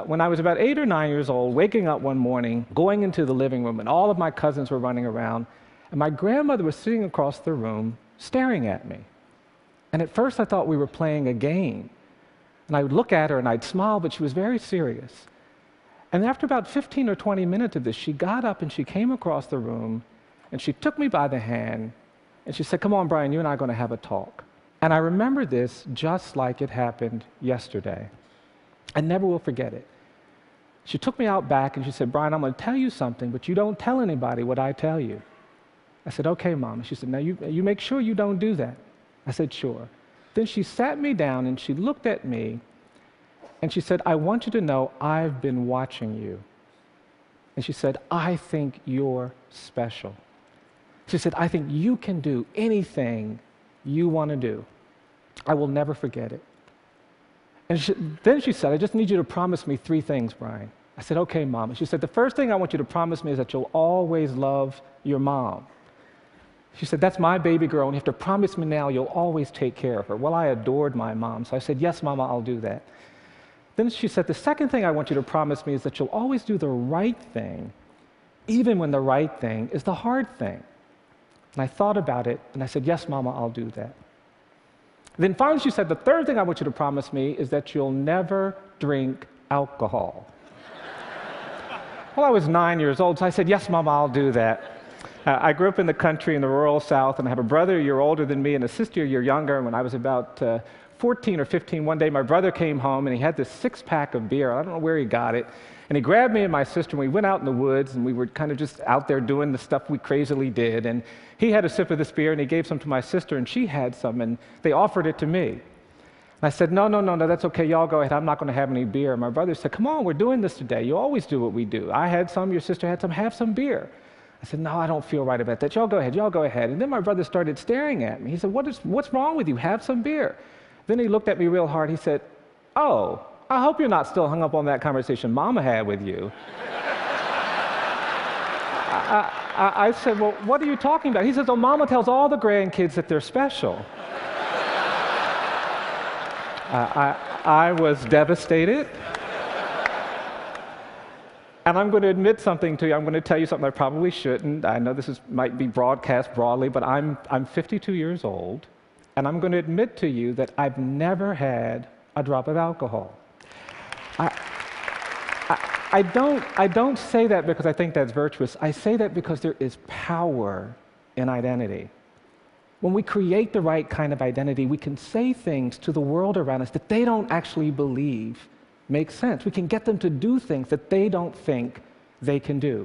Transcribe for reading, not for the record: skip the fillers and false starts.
When I was about 8 or 9 years old, waking up one morning, going into the living room, and all of my cousins were running around, and my grandmother was sitting across the room staring at me. And at first I thought we were playing a game. And I would look at her and I'd smile, but she was very serious. And after about 15 or 20 minutes of this, she got up and she came across the room and she took me by the hand and she said, "Come on, Brian, you and I are going to have a talk." And I remember this just like it happened yesterday. I never will forget it. She took me out back and she said, "Brian, I'm going to tell you something, but you don't tell anybody what I tell you." I said, "Okay, Mom." She said, "Now you make sure you don't do that." I said, "Sure." Then she sat me down and she looked at me and she said, "I want you to know I've been watching you." And she said, "I think you're special." She said, "I think you can do anything you want to do." I will never forget it. And then she said, "I just need you to promise me 3 things, Brian." I said, "Okay, Mom." And she said, "The first thing I want you to promise me is that you'll always love your mom." She said, "That's my baby girl, and you have to promise me now you'll always take care of her." Well, I adored my mom, so I said, "Yes, Mama, I'll do that." Then she said, "The second thing I want you to promise me is that you'll always do the right thing, even when the right thing is the hard thing." And I thought about it, and I said, "Yes, Mama, I'll do that." Then finally she said, "The third thing I want you to promise me is that you'll never drink alcohol." Well, I was 9 years old, so I said, "Yes, Mama, I'll do that." I grew up in the country in the rural South, and I have a brother a year older than me and a sister a year younger. And when I was about 14 or 15, one day my brother came home, and he had this 6-pack of beer. I don't know where he got it. And he grabbed me and my sister, and we went out in the woods, and we were kind of just out there doing the stuff we crazily did. And he had a sip of this beer, and he gave some to my sister, and she had some, and they offered it to me. And I said, no, that's okay. Y'all go ahead. I'm not going to have any beer." And my brother said, "Come on, we're doing this today. You always do what we do. I had some, your sister had some, have some beer." I said, "No, I don't feel right about that. Y'all go ahead. And then my brother started staring at me. He said, what's wrong with you? Have some beer." Then he looked at me real hard. He said, "Oh, I hope you're not still hung up on that conversation Mama had with you." I said, "Well, what are you talking about?" He says, "Oh, Mama tells all the grandkids that they're special." I was devastated. And I'm going to admit something to you. I'm going to tell you something I probably shouldn't. I know this might be broadcast broadly, but I'm 52 years old, and I'm going to admit to you that I've never had a drop of alcohol. I don't say that because I think that's virtuous. I say that because there is power in identity. When we create the right kind of identity, we can say things to the world around us that they don't actually believe make sense. We can get them to do things that they don't think they can do.